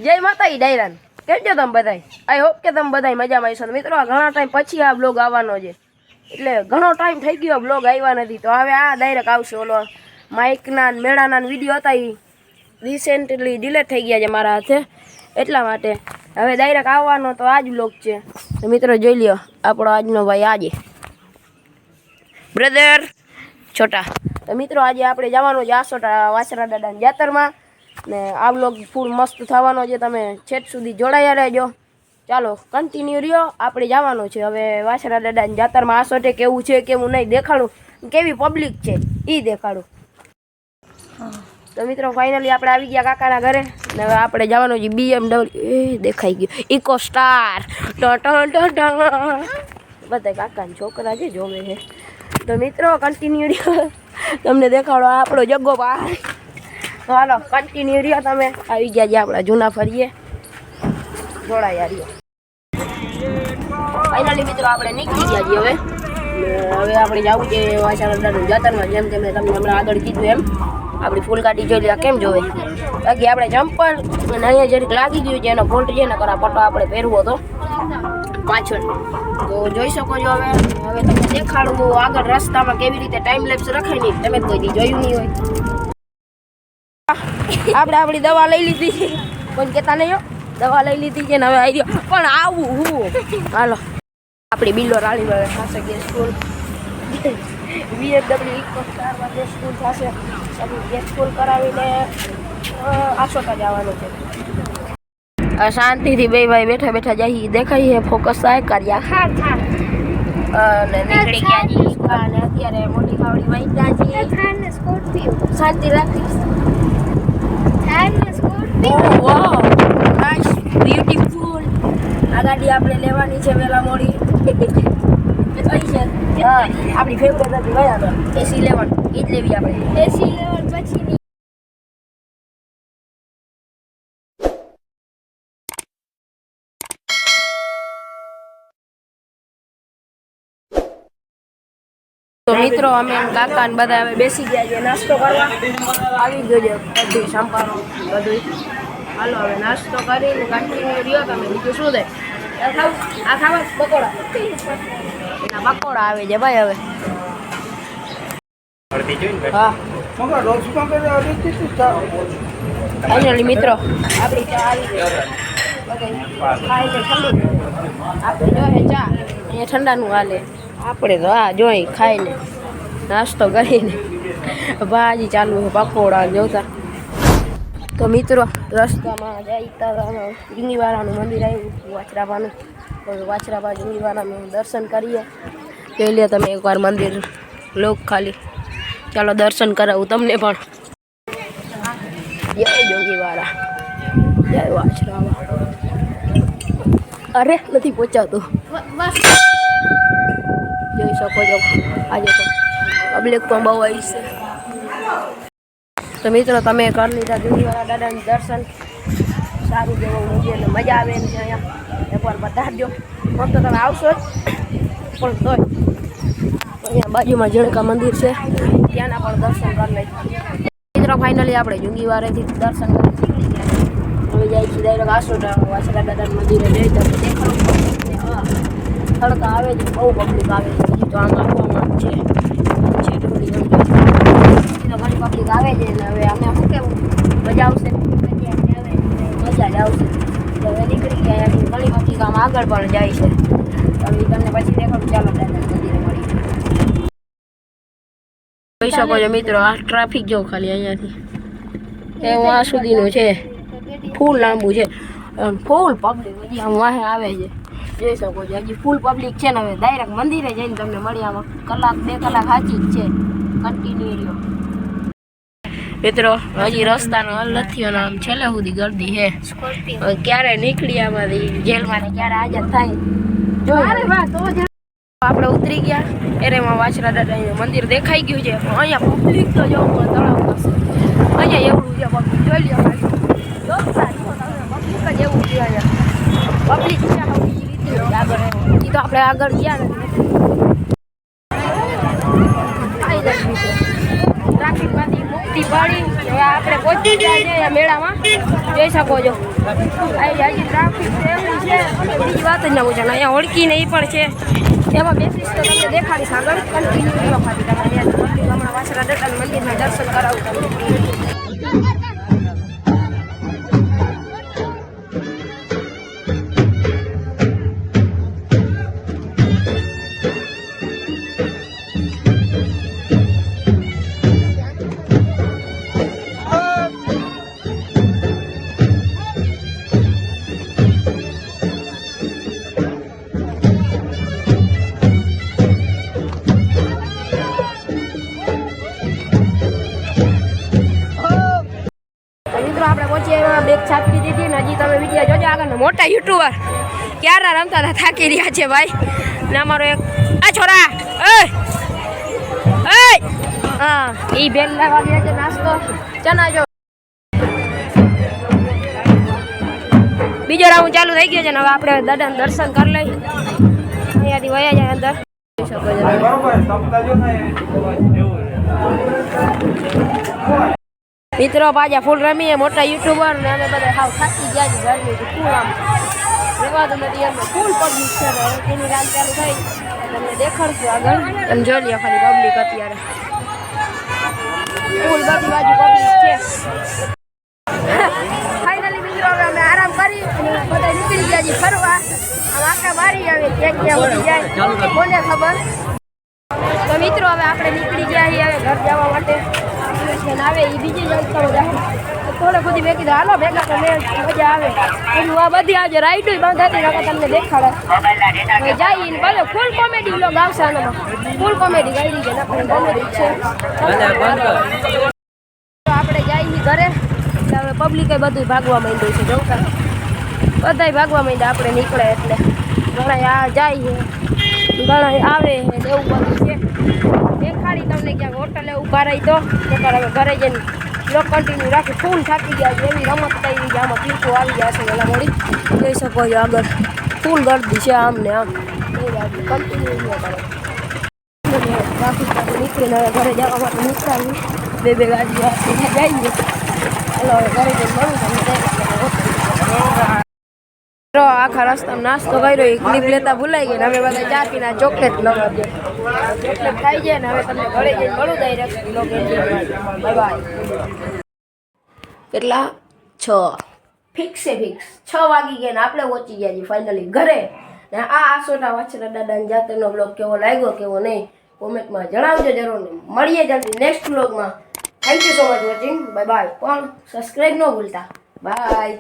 જય માતાજી ડાયરાન કેમ છો તમે બધાય? આઈ હોપ કે તમે બધાય મજામાં હશો. મિત્રો આ ઘણા ટાઈમ પછી આ બ્લોગ આવવાનો છે, એટલે ઘણો ટાઈમ થઈ ગયો બ્લોગ આવ્યા નથી, તો હવે આ ડાયરેક્ટ આવશે. ઓલો માઇકના મેળાના વિડીયો હતા એ રિસેન્ટલી ડિલીટ થઈ ગયા છે મારા હાથે, એટલા માટે હવે ડાયરેક્ટ આવવાનો તો આ જ બ્લોગ છે. તો મિત્રો જોઈ લ્યો આપણો આજનો ભાઈ આજે બ્રધર છોટા. તો મિત્રો આજે આપણે જવાનું છે આસોટા વાછરા દાદાની જાતરમાં, ને આ બ્લોગ ફૂલ મસ્ત થવાનો છે. તમે છેટ સુધી જોડાયા રહેજો. ચાલો કન્ટિન્યુ રહ્યો. આપણે જવાનું છે હવે વાછરા દાદાની જાતરમાં. આસોટે કેવું છે કેવું નહીં દેખાડું, કેવી પબ્લિક છે એ દેખાડું. તો મિત્રો ફાઇનલી આપણે આવી ગયા કાકાના ઘરે, ને હવે આપણે જવાનું છે BMW. એ દેખાઈ ગયું ઇકો સ્ટાર. બધા કાકાના છોકરા છે જોવે છે. તો મિત્રો કન્ટિન્યુ રહ્યો, તમને દેખાડો આપણો જગ્ગો ભાઈ. તો હાલો કન્ટિન્યુ રહ્યો. તમે આવી ગયા જે આપણા જૂના ફરીએ જોડાયા રહ્યો. ફાઇનલી મિત્રો આપણે નીકળી ગયા છીએ. હવે આપણે જવું છે વાછરા દાદાની જાતરમાં. જેમ કે મેં તમને હમણાં આગળ કીધું એમ આપણી ફૂલ ગાડી જોઈ લે કેમ જોવે. બાકી આપણે ચંપલ અને અહીંયા જરીક લાગી ગયું છે, એનો ફોલ્ટ છે ને કરા પટ્ટો આપણે પહેરવો હતો પાછળ, તો જોઈ શકો છો. હવે તમને દેખાડું આગળ રસ્તામાં કેવી રીતે ટાઈમ લેપ્સ રખાય નહીં, તમે કોઈ દી જોયું નહીં હોય. આપણે આપણી દવા લઈ લીધી છે, કોઈ કહેતા નહીં હો, દવા લઈ લીધી છે ને હવે આવી ગયો. પણ આવું હું હાલો આપણી બિલ્લો રાળી હવે થશે ગેસ ફૂલ. BMW ઇકો સ્ટારમાં ગેસ ફૂલ થશે. ગેસ ફૂલ કરાવીને આસોટા જવાનું છે. શાંતિથી બે ભાઈ બેઠા બેઠા જઈએ. દેખાય છે ફોકસ થાય કર્યા અને નીકળી ગયા છીએ. અને અત્યારે મોટી ખાવડી વાંચ્યા છીએ. શાંતિ રાખીશ. Nice beautiful. આ ગાડી આપણે લેવાની છે વહેલા મોડી. આપણી ફેવરેટ હતી ભાઈ આગળ AC 11 એ જ લેવી આપણે. AC 11 પછી તો મિત્રો અમે કાકા ને બધા હવે બેસી ગયા છે નાસ્તો કરવા. આવી ગયો છે બધું સંભારો બધું. હાલો હવે નાસ્તો કરીને કન્ટિન્યુ રહ્યો. તમે બીજું શું થાય આ ખાવા પકોડા, એના પકોડા આવે છે ભાઈ. હવે હા ફાઇનલી મિત્રો આપણી ચા આવી ગઈ. ખાઈ છે ઠંડુ. આપણે જોઈએ ચા અહીંયા ઠંડાનું હાલે. આપણે તો હા જોઈ ખાઈને નાસ્તો કરીને ભાજી ચાલુ છે પકોડા જોતા. તો મિત્રો રસ્તામાં જઈતા જુંગીવાળાનું મંદિર આવ્યું વાછરાબાનું. તો વાછરાબા જુંગીવાળાનું દર્શન કરીએ. જોઈ લે તમે એકવાર મંદિર લોક ખાલી. ચાલો દર્શન કરાવું તમને પણ. જય જોગીવાળા, જય વાછરાબા. અરે નથી પહોંચાતું. જોઈ શકો છો આજે તો પબ્લિક પણ બહુ આવી છે. તો મિત્રો તમે કરી લીધા જુંગીવાળા દાદાનું દર્શન. સારું જેવું મુજબ મજા આવે એમ છે અહીંયા. એકવાર બતાડજો. આમ તો તમે આવશો જ, પણ તોય અહીંયા બાજુમાં જણકા મંદિર છે ત્યાંના પણ દર્શન કરી લઈશું. મિત્રો ફાઇનલી આપણે જુંગીવાળાથી દર્શન કરી નીકળી ગયા. હવે જાય છે ડાયરેક્ટ આસોટા વાછરા દાદાના મંદિરે જઈ. તમે દેખાડો તડકા આવે છે, બહુ પબ્લિક આવે છે. તો આમ આપવામાં છે ઘણી પબ્લિક આવે છે ને હવે અમે શું કેવું મજા આવશે, મજા જ આવશે. તો હવે નીકળી ગયા ઘણી પબ્લિક આમ આગળ પણ જાય છે. હવે તમને પછી દેખાડું. ચાલો મંદિરે મળી. જોઈ શકો છો મિત્રો આ ટ્રાફિક જો ખાલી અહીંયાથી એવું આ સુધીનું છે. ફૂલ લાંબુ છે, ફૂલ પબ્લિક હજી આમ વાહે આવે છે. જોઈ શકો છો હજી ફૂલ પબ્લિક છે ને. હવે ડાયરેક્ટ મંદિરે જઈને તમને મળી. આમાં કલાક 2 કલાક સાચી જ છે. કન્ટિન્યુ રહ્યો મિત્રો. હજી રસ્તાનો હલ નથી અને આમ છેલ્લે સુધી ગરદી છે. ક્યારે નીકળી આમાંથી જેલમાં ક્યારે હાજર થાય જોઈએ. આપણે ઉતરી ગયા એરેમાં વાછરા દાદાનું મંદિર દેખાઈ ગયું છે. અહીંયા પબ્લિક તો જો તળાવ પાસે અહીંયા એવું છે. પબ્લિક જોઈ લો પબ્લિક જ એવું છે. અહીંયા પબ્લિક છે આગળ. એ તો આપણે આગળ ગયા નથી. ટ્રાફિકમાંથી મુક્તિ પડી. હવે આપણે પહોંચી છે મેળામાં જોઈ શકો છો. હજી ટ્રાફિક છે એવી છે અને બીજી વાત જ ના પૂછે. અહીંયા ઓળખીને એ પણ છે એમાં બેસીશ તો તમને દેખાડીશ આગળ કન્ટિન્યુ રહ્યો ખાલી તમારે હમણાં વાછરા દાદાના મંદિરના દર્શન કરાવું તમને. આપણે પહોંચીએ એમાં બેગ છાપી દીધી ને હજી તમે વિડીયો જોજો આગળ. મોટા યુટ્યુબર ક્યારે રમતા હતા થાકી રહ્યા છે ભાઈ. ને અમારો એક આ છોરા હા એ બેગ લેવા ગયા છે નાસ્તો ચના જો. બીજો રાઉન્ડ ચાલુ થઈ ગયો છે ને હવે આપણે દાદાના દર્શન કરી લઈ. અહીંયાથી વયા જાય અંદર. મિત્રો પાછા ફૂલ રમીએ મોટા યુટ્યુબર ને અમે બધા હાવ થાકી ગયા છે ગરમી ફૂલ આમ રેવાતું નથી એમ ફૂલ પબ્લિક છે. એની રાત ચાલુ થઈ તમને દેખાડશું આગળ તમે જોઈ લો ખાલી પબ્લિક અત્યારે ફૂલ બધી બાજુ પબ્લિક છે. ફાઇનલી મિત્રો હવે અમે આરામ કરી બધા નીકળી ગયા છીએ ફરવા. આમ આખા મારી આવે ક્યાં ક્યાં ઉડી જાય કોને ખબર. તો મિત્રો હવે આપણે નીકળી ગયા છીએ હવે ઘર જવા માટે. આવે એ બીજી રસ્તો થોડે બધી મેં કીધું હાલો ભેગા તો મજા આવે. એનું આ બધી આજે રાઈડો બાંધાતી રાખે તમને દેખાડે જઈને ભલે ફૂલ કોમેડી વ્લોગ આવશે આનામાં. ફૂલ કોમેડી ગાડી છે કોમેડી છે. આપણે જઈએ ઘરે હવે પબ્લિકે બધું ભાગવા માંડ્યું છે જોતા બધાય ભાગવા માંડ્યા આપણે નીકળે એટલે. ઘણા આ જાય છે ઘણા આવે છે એવું બધું છે. દેખાડી તમને ક્યાંક હોટલે ઊભા રહી તો હવે ઘરે જઈને બ્લોગ કન્ટિન્યુ રાખી. ફૂલ થાકી ગયા છે એવી રમત થઈ ગઈ છે. આમાં પીકું આવી ગયા છે પેલા મોડી જોઈ શકો છો આગળ ફૂલ ગરદી છે આમ ને આમ કન્ટિન્યુ નીકળીને હવે ઘરે જવા માટે નીકળાવી બે ગાડીઓ જઈએ. ચાલો હવે ઘરે જઈને મળું તમને. આખા રસ્તામાં નાસ્તો કર્યો એ ક્લિપ લેતા ભૂલાઈ ગઈ. હવે બધા ચા પીને ચોકલેટ લગાવ દે ચોકલેટ ખાઈ જાય ને હવે તમને ઘરે જઈને મળું દઈ રાખી. Bye bye. કેટલા 6 ફિક્સ 6 વાગી ગયા ને આપણે પહોંચી ગયા છીએ ફાઇનલી ઘરે. ને આ આસોટા વાછરા દાદાની જાતનો બ્લોગ કેવો લાગ્યો કેવો નહીં કોમેન્ટમાં જણાવજો જરૂર. મળીએ જલ્દી નેક્સ્ટ બ્લોગમાં. Thank you so much watching. Bye bye. પણ સબસ્ક્રાઈબ ન ભૂલતા. બાય.